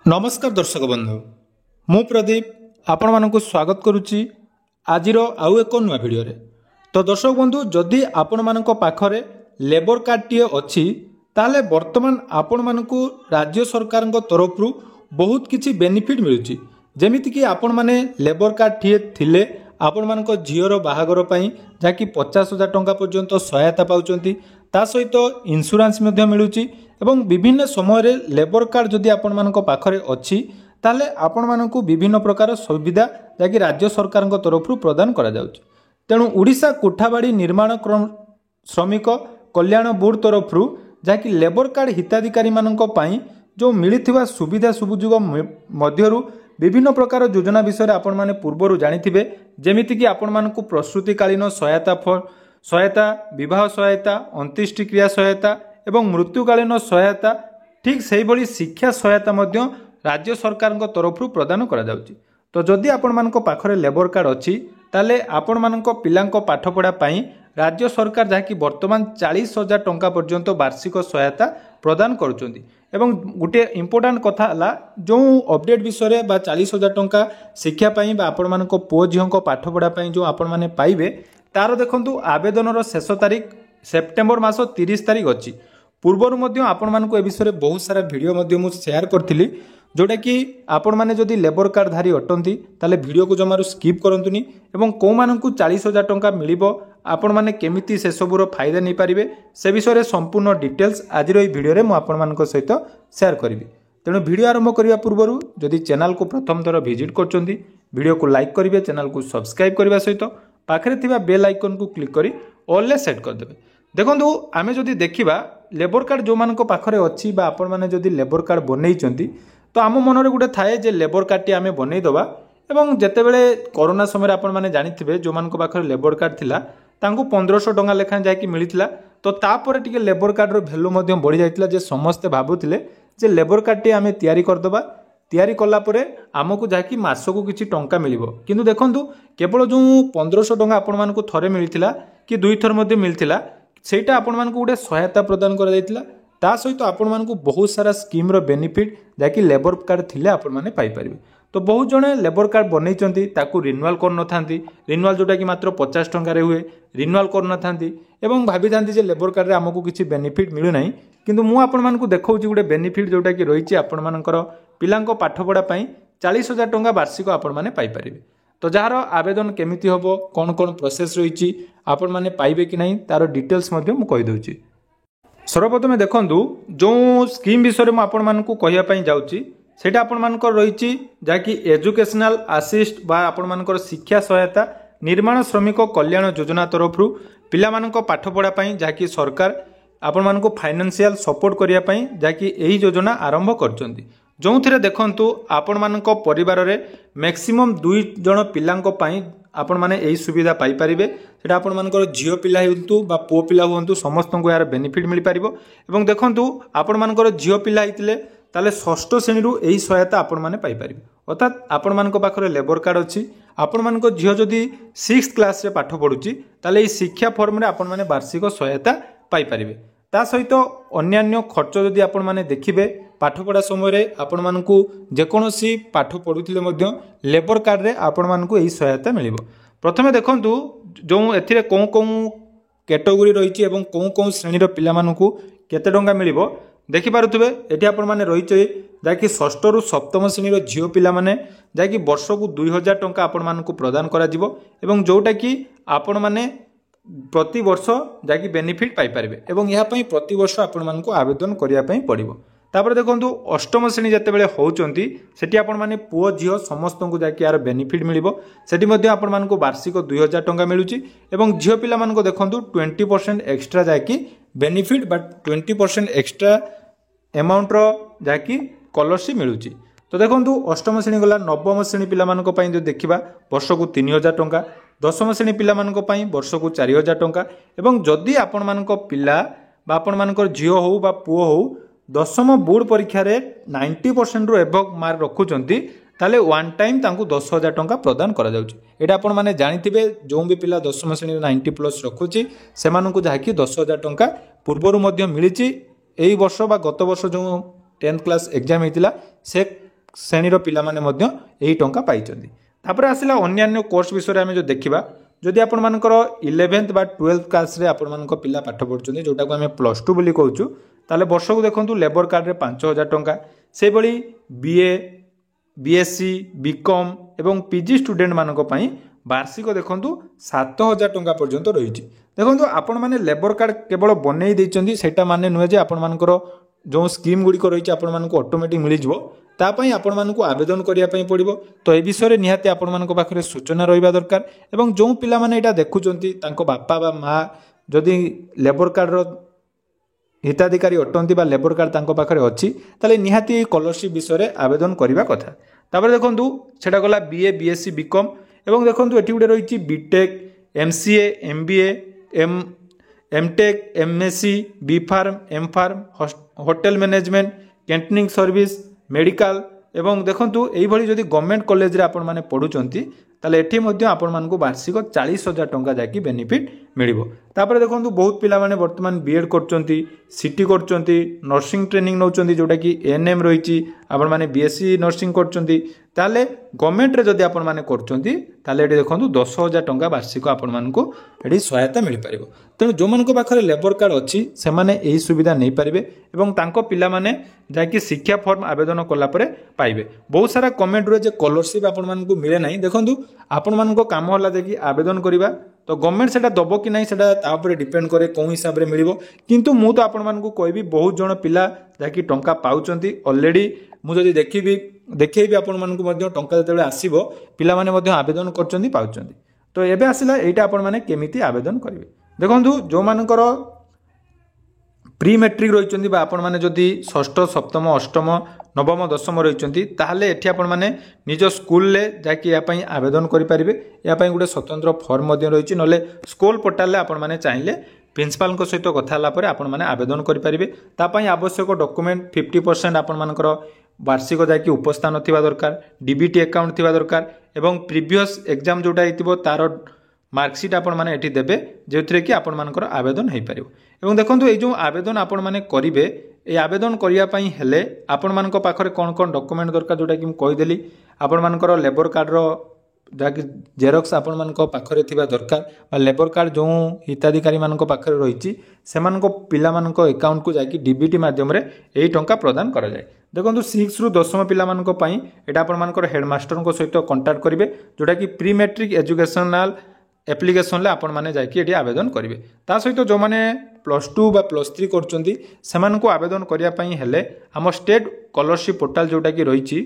नमस्कार दर्शक बंधु मु प्रदीप आपण मानक स्वागत करुच्ची आजिर आउ एक नुआ भिडियो रे। तो दर्शक बंधु जदि आपण मानक पाखरे लेबर कार्ड टी अच्छी ताले वर्तमान आपण मानक राज्य सरकार तरफ बहुत किछि बेनिफिट मिलुची। जेमिति कि आपण माने लेबर कार्ड टी थिले आपण मानक झीर बाहागर पई जाकि 50,000 टंका पर्यंत सहायता पाउचंती। ता सहित इंश्योरेंस मध्य मिलुची एवं विभिन्न समय रे लेबर कार्ड जदि आपण मानक पाखरे अच्छी ताले आपण मानक विभिन्न प्रकार सुविधा जाकि राज्य सरकार तरफ प्रदान करा जाउची। तेणु ओडिशा कोठाबाड़ी निर्माण श्रमिक कल्याण बोर्ड तरफ जाकि लेबर कार्ड हिताधिकारी मानक पई जो मिलिथिबा सुविधा सुजुग मध्यरु विभिन्न प्रकार योजना विषय आपण माने पूर्वरु जानिथिबे। जेमिति कि आपण मानकु प्रसूतिकालीन सहायता विवाह सहायता अंत्येष्टि क्रिया सहायता एवं मृत्युकालीन सहायता ठीक से भली शिक्षा सहायता मध्य राज्य सरकार तरफ प्रदान करा जाउची। तो जदि आपण मानक पाखरे लेबर कार्ड अच्छी ताले आपण मानक पिलांको पाठ पढ़ा पई राज्य सरकार जहाँकि वर्तमान 40,000 टंका पर्यंत वार्षिक सहायता प्रदान करुचंती। एवं गोटे इंपोर्टाट कथा है जो अपडेट विषय बा 40,000 टंका शिक्षा पाई बा आपण मानक पुओ झीओं पाठ पढ़ा पई जो आपण माने पाइबे तार देखंतु आवेदन शेष तारीख सेप्टेम्बर मास 30 तारीख अच्छी। पूर्वर मध्य आपण मानक ए विषय बहुत सारा वीडियो मध्य मु शेयर करथिली जोटा कि आपण माने जदि लेबर कार्ड धारी अटंती ताले वीडियो को जमारू स्किप करंतुनी एवं को मानकु 40,000 टंका मिलिबो आपण माने केमिति से सबुर फायदा नै पारिबे से विषय संपूर्ण डिटेल्स आज एई वीडियो रे मु आपण मानक सहित शेयर करबी। तेणु वीडियो आरंभ करिया पूर्वरु जदि चैनल को प्रथम थर विजिट करचंती वीडियो को लाइक करिवे चैनल को सब्सक्राइब करबा सहित पाखरे थिबा बेल आइकन को क्लिक करी ऑल ले सेट कर देबे। देखंतु आमे जदि देखिबा लेबर कार्ड जो मानक पाखरे अछि बा आपण माने जदि लेबर कार्ड बनेइचंती तो आम मनरे गोटे थाए जे लेबर कार्ड टी आमे बनै दबा एवं जेतेबेले कोरोना समय आपण माने जानिथिबे जो मानक पाखरे लेबर कार्ड थिला तांको 1500 टंका लेखा जायकि मिलिथिला। तो तापर टिके लेबर कार्ड रो वैल्यू मध्य बढ़ी जाइतिला जे समस्त भाबुथिले जे लेबर कार्ड टी आमे तयारी करदबा तयारी कला परे आमको जाकि मासको किछि टंका मिलिबो। किंतु देखंतु केवल जो 1500 टंका आपण मानकु थरे मिलिथिला कि दुई थर मध्य मिलिथिला सेटा आपण मानकु गोटे सहायता प्रदान करा जाइतिला। ता सहित आपण मानकु बहुत सारा स्कीम रो बेनिफिट जाकि लेबर कार्ड थिले आपण माने पाई परिबे। तो बहुत जणे लेबर कार्ड बनेइचंती ताकू रिन्यूअल कर नथांती रिन्यूअल जोटा कि मात्र 50 टंका रे हुए रिन्यूअल कर नथांती एवं भाबी थांती जे लेबर कार्ड रे हमकु किछि बेनिफिट मिलु नाही। किंतु मु आपण मानकु देखौची गोटे बेनिफिट जोटा कि रहिछि आपण मानकर पिलांको पाठ पढ़ा पई 40,000 टंका वार्षिक आपण माने पाई परिबे। तो जार आवेदन केमिति होबो कोन कोन प्रोसेस रहिछि आपण माने पाइबे कि नाही तार डिटेल्स मध्य मु कहि दउछि। सर्वप्रथम देखंतु जो स्कीम विषय में आपण मानकु कहिया पई जाउछि सेटा आपण मानकर रहिछि जाकि एजुकेशनल असिस्ट बा आपण मानकर शिक्षा सहायता निर्माण श्रमिक कल्याण योजना तरफ पिला मानक पाठ पढ़ा पई जाकि सरकार आपण मानकु फाइनेंशियल सपोर्ट करिया पई जाकि एही योजना आरंभ करचंती। जो थिरे देखंतु आपण मानक परिवार रे मैक्सिमम 2 जण पिलांको पई आपण माने एही सुविधा पाई परिबे। सेटा आपण मानकर झियो पिला हेतु बा पुओ पिला होंतु समस्त को यार बेनिफिट मिल पारिबो। एवं देखंतु आपण मानकर झियो पिला हितले ताले षष्ठ श्रेणी रु एही सहायता आपण माने पाई परिबे। अर्थात आपण मानक पाखरे लेबर कार्ड अछि आपण मानक झियो जदि 6th क्लास रे पाठ पढुची ताले एही शिक्षा फॉर्म रे आपण माने वार्षिक सहायता पाई परिबे। ता सहित अन्यान्य खर्च जदि आपण माने देखिबे पाठ पढ़ा समय आपण मानकु जेकोसी पाठ पढ़ुथिले मध्य लेबर कार्ड रे आपण मानकु एही सहायता मिलिबो। प्रथमे देखंतु जो एथिरे कोन कोन कैटेगरी रहिछि एवं कोन कोन श्रेणी रो पिला मानकु केते टंका मिलिबो देखि पारुथिबे। एठी आपण माने रहिछि जाकि षष्ठ रु सप्तम श्रेणी रो झियो पिला माने जाकि वर्षकु 2000 टंका आपण मानकु प्रदान करा जिवो एवं जोटा कि आपण माने प्रति वर्ष जाकि बेनिफिट पाई परिबे एवं यहा पई प्रति वर्ष आपण मानकु आवेदन करिया पई पड़िबो। तापर देखंतु अष्टम श्रेणी जतेबेले होउचंती सेठी आपण माने पुओ झियो समस्त को जाकि यार बेनिफिट मिलिबो। सेठी मध्ये आपण मानकु वार्षिक 2000 टंका मिलुची एवं झियो पिला मानकु देखंतु 20% एक्स्ट्रा जाकि बेनिफिट बट 20% एक्स्ट्रा अमाउंट रो जाकि स्कॉलरशिप मिलुची। तो देखंतु अष्टम श्रेणी गला नवम श्रेणी पिला मानक पई जो देखिबा वर्षकु 3000 टंका दशम श्रेणी पिला मानक पई वर्षकु 4000 टंका एवं जदि आपण मानक पिला बा आपण मानकर झियो हो बा पुओ हो दशम बोर्ड परीक्षा रे 90% रु एबव मार्क रखुचंती ताले वन टाइम तांकु 10,000 टंका प्रदान करा जाउची। एटा आपण माने जानिथिबे जो भी पिला दशम श्रेणी 90+ रखुची से मानकु जाकि 10,000 टंका पूर्वरु मध्य मिलिची। एई वर्ष बा गत वर्ष जो 10th क्लास एग्जाम हेतिला से ଶ୍ରେଣୀର ପିଲାମାନେ ମଧ୍ୟ ଏହି ଟଙ୍କା ପାଇଛନ୍ତି। ତାପରେ ଆସିଲା ଅନ୍ୟାନ୍ୟ କୋର୍ସ ବିଷୟରେ ଆମେ ଯଦି ଦେଖିବା, ଯଦି ଆପଣମାନଙ୍କର 11th ବା 12th କ୍ଲାସ୍ରେ ଆପଣମାନଙ୍କ ପିଲା ପାଠ ପଢ଼ୁଛନ୍ତି, ଯେଉଁଟାକୁ ଆମେ +2 ବୋଲି କହୁଛୁ, ତାହେଲେ ବର୍ଷକୁ ଦେଖନ୍ତୁ ଲେବର କାର୍ଡ଼ରେ 5,000 ଟଙ୍କା। ସେହିଭଳି BA, BSc, BCom ଏବଂ PG ଷ୍ଟୁଡେଣ୍ଟମାନଙ୍କ ପାଇଁ ବାର୍ଷିକ ଦେଖନ୍ତୁ 7,000 ଟଙ୍କା ପର୍ଯ୍ୟନ୍ତ ରହିଛି। ଦେଖନ୍ତୁ ଆପଣମାନେ ଲେବର କାର୍ଡ଼ କେବଳ ବନେଇ ଦେଇଛନ୍ତି, ସେଇଟା ମାନେ ନୁହେଁ ଯେ ଆପଣମାନଙ୍କର ଯେଉଁ ସ୍କିମ୍ ଗୁଡ଼ିକ ରହିଛି ଆପଣମାନଙ୍କୁ ଅଟୋମେଟିକ୍ ମିଳିଯିବ। ତା ପାଇଁ ଆପଣମାନଙ୍କୁ ଆବେଦନ କରିବା ପାଇଁ ପଡ଼ିବ। ତ ଏ ବିଷୟରେ ନିହାତି ଆପଣମାନଙ୍କ ପାଖରେ ସୂଚନା ରହିବା ଦରକାର। ଏବଂ ଯେଉଁ ପିଲାମାନେ ଏଇଟା ଦେଖୁଛନ୍ତି ତାଙ୍କ ବାପା ବା ମା ଯଦି ଲେବର କାର୍ଡ଼ର ହିତାଧିକାରୀ ଅଟନ୍ତି ବା ଲେବର କାର୍ଡ଼ ତାଙ୍କ ପାଖରେ ଅଛି, ତାହେଲେ ନିହାତି ଏହି ସ୍କଲାରସିପ୍ ବିଷୟରେ ଆବେଦନ କରିବା କଥା। ତାପରେ ଦେଖନ୍ତୁ ସେଟା ଗଲା BA, BSc, BCom ଏବଂ ଦେଖନ୍ତୁ ଏଠି ଗୋଟେ ରହିଛି BTech, MCA, MBA, MTech, MSc, BPharm, MPharm, hotel management, କ୍ୟାଣ୍ଟିନିଂ ସର୍ଭିସ, ମେଡ଼ିକାଲ ଏବଂ ଦେଖନ୍ତୁ ଏଇଭଳି ଯଦି ଗଭର୍ଣ୍ଣମେଣ୍ଟ କଲେଜରେ ଆପଣମାନେ ପଢ଼ୁଛନ୍ତି ତାହେଲେ ଏଠି ମଧ୍ୟ ଆପଣମାନଙ୍କୁ ବାର୍ଷିକ 40,000 ଟଙ୍କା ଯାଇକି ବେନିଫିଟ୍ ମିଳିବ। ତାପରେ ଦେଖନ୍ତୁ ବହୁତ ପିଲାମାନେ ବର୍ତ୍ତମାନ BEd କରୁଛନ୍ତି, CT କରୁଛନ୍ତି, ନର୍ସିଂ ଟ୍ରେନିଂ ନେଉଛନ୍ତି, ଯେଉଁଟାକି ANM ରହିଛି, ଆପଣମାନେ BSc ନର୍ସିଂ କରୁଛନ୍ତି, ତାହେଲେ ଗଭର୍ଣ୍ଣମେଣ୍ଟରେ ଯଦି ଆପଣମାନେ କରୁଛନ୍ତି ତାହେଲେ ଏଠି ଦେଖନ୍ତୁ 10,000 ଟଙ୍କା ବାର୍ଷିକ ଆପଣମାନଙ୍କୁ ଏଠି ସହାୟତା ମିଳିପାରିବ। ତେଣୁ ଯେଉଁମାନଙ୍କ ପାଖରେ ଲେବର କାର୍ଡ଼ ଅଛି ସେମାନେ ଏହି ସୁବିଧା ନେଇପାରିବେ ଏବଂ ତାଙ୍କ ପିଲାମାନେ ଯାଇକି ଶିକ୍ଷା ଫର୍ମ ଆବେଦନ କଲା ପରେ ପାଇବେ। ବହୁତ ସାରା କମେଣ୍ଟ ରୁହେ ଯେ ସ୍କଲାରସିପ୍ ଆପଣମାନଙ୍କୁ ମିଳେ ନାହିଁ। ଦେଖନ୍ତୁ ଆପଣମାନଙ୍କ କାମ ହେଲା ଯାଇକି ଆବେଦନ କରିବା, ତ ଗଭର୍ଣ୍ଣମେଣ୍ଟ ସେଟା ଦେବ କି ନାହିଁ ସେଟା ତା ଉପରେ ଡିପେଣ୍ଡ କରେ କେଉଁ ହିସାବରେ ମିଳିବ। କିନ୍ତୁ ମୁଁ ତ ଆପଣମାନଙ୍କୁ କହିବି ବହୁତ ଜଣ ପିଲା ଯାଇକି ଟଙ୍କା ପାଉଛନ୍ତି ଅଲରେଡ଼ି। ମୁଁ ଯଦି ଦେଖେଇବି ଆପଣମାନଙ୍କୁ ମଧ୍ୟ ଟଙ୍କା ଯେତେବେଳେ ଆସିବ ପିଲାମାନେ ମଧ୍ୟ ଆବେଦନ କରୁଛନ୍ତି, ପାଉଛନ୍ତି। ତ ଏବେ ଆସିଲା ଏଇଟା ଆପଣମାନେ କେମିତି ଆବେଦନ କରିବେ। ଦେଖନ୍ତୁ ଯେଉଁମାନଙ୍କର ପ୍ରି ମେଟ୍ରିକ୍ ରହିଛନ୍ତି ବା ଆପଣମାନେ ଯଦି 6ଠ, 7ମ, 8ମ, 9ମ, 10ମ ରହିଛନ୍ତି ତାହେଲେ ଏଠି ଆପଣମାନେ ନିଜ ସ୍କୁଲରେ ଯାଇକି ଏହା ପାଇଁ ଆବେଦନ କରିପାରିବେ। ଏହା ପାଇଁ ଗୋଟେ ସ୍ୱତନ୍ତ୍ର ଫର୍ମ ମଧ୍ୟ ରହିଛି, ନହେଲେ ସ୍କୁଲ ପୋର୍ଟାଲରେ ଆପଣମାନେ ଚାହିଁଲେ ପ୍ରିନ୍ସିପାଲଙ୍କ ସହିତ କଥା ହେଲା ପରେ ଆପଣମାନେ ଆବେଦନ କରିପାରିବେ। ତା ପାଇଁ ଆବଶ୍ୟକ ଡକୁମେଣ୍ଟ 50% ଆପଣମାନଙ୍କର ବାର୍ଷିକ ଯାଇକି ଉପସ୍ଥାନ ଥିବା ଦରକାର, DBT ଆକାଉଣ୍ଟ ଥିବା ଦରକାର ଏବଂ ପ୍ରିଭିୟସ୍ ଏକ୍ଜାମ୍ ଯେଉଁଟା ହେଇଥିବ ତାର ମାର୍କସିଟ୍ ଆପଣମାନେ ଏଠି ଦେବେ, ଯେଉଁଥିରେ କି ଆପଣମାନଙ୍କର ଆବେଦନ ହୋଇପାରିବ। ଏବଂ ଦେଖନ୍ତୁ ଏଇ ଯେଉଁ ଆବେଦନ ଆପଣମାନେ କରିବେ, এই ଆବେଦନ କରିବା ପାଇଁ ହେଲେ ଆପଣମାନଙ୍କ ପାଖରେ କ'ଣ କ'ଣ ଡକୁମେଣ୍ଟ ଦରକାର ଯେଉଁଟାକି ମୁଁ କହିଦେଲି। ଆପଣମାନଙ୍କର ଲେବର କାର୍ଡ଼ର ଯାହାକି ଜେରକ୍ସ ଆପଣମାନଙ୍କ ପାଖରେ ଥିବା ଦରକାର ବା ଲେବର କାର୍ଡ଼ ଯେଉଁ ହିତାଧିକାରୀମାନଙ୍କ ପାଖରେ ରହିଛି ସେମାନଙ୍କ ପିଲାମାନଙ୍କ ଆକାଉଣ୍ଟକୁ ଯାଇକି DBT ମାଧ୍ୟମରେ ଏହି ଟଙ୍କା ପ୍ରଦାନ କରାଯାଏ। ଦେଖନ୍ତୁ 6ରୁ 10ମ ପିଲାମାନଙ୍କ ପାଇଁ ଏଇଟା ଆପଣମାନଙ୍କର ହେଡ଼ମାଷ୍ଟରଙ୍କ ସହିତ କଣ୍ଟାକ୍ଟ କରିବେ, ଯେଉଁଟାକି ପ୍ରି ମେଟ୍ରିକ୍ ଏଜୁକେସନାଲ ଆପ୍ଲିକେସନରେ ଆପଣମାନେ ଯାଇକି ଏଠି ଆବେଦନ କରିବେ। ତା ସହିତ ଯେଉଁମାନେ +2 ବା +3 କରୁଛନ୍ତି ସେମାନଙ୍କୁ ଆବେଦନ କରିବା ପାଇଁ ହେଲେ ଆମ ଷ୍ଟେଟ୍ ସ୍କଲାରସିପ୍ ପୋର୍ଟାଲ ଯେଉଁଟାକି ରହିଛି,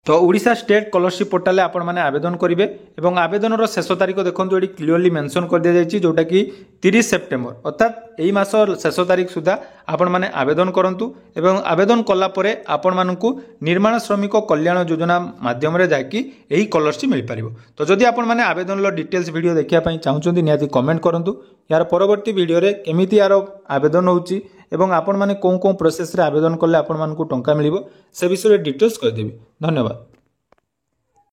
ତ ଓଡ଼ିଶା ଷ୍ଟେଟ୍ ସ୍କଲାରସିପ୍ ପୋର୍ଟାଲରେ ଆପଣମାନେ ଆବେଦନ କରିବେ ଏବଂ ଆବେଦନର ଶେଷ ତାରିଖ ଦେଖନ୍ତୁ ଏଠି କ୍ଲିୟରଲି ମେନସନ୍ କରିଦିଆଯାଇଛି, ଯେଉଁଟାକି 30 ସେପ୍ଟେମ୍ବର, ଅର୍ଥାତ୍ ଏହି ମାସ ଶେଷ ତାରିଖ ସୁଦ୍ଧା ଆପଣମାନେ ଆବେଦନ କରନ୍ତୁ। ଏବଂ ଆବେଦନ କଲା ପରେ ଆପଣମାନଙ୍କୁ ନିର୍ମାଣ ଶ୍ରମିକ କଲ୍ୟାଣ ଯୋଜନା ମାଧ୍ୟମରେ ଯାଇକି ଏହି ସ୍କଲାରସିପ୍ ମିଳିପାରିବ। ତ ଯଦି ଆପଣମାନେ ଆବେଦନର ଡିଟେଲ୍ସ ଭିଡ଼ିଓ ଦେଖିବା ପାଇଁ ଚାହୁଁଛନ୍ତି ନିହାତି କମେଣ୍ଟ କରନ୍ତୁ। यार परवर्ती वीडियो केमिति यार आवेदन होउची एवं आपण माने कोन कोन प्रोसेस रे आवेदन करले आपण मानकु टंका मिलिबो से विषय डिटेल्स कर देबी। धन्यवाद।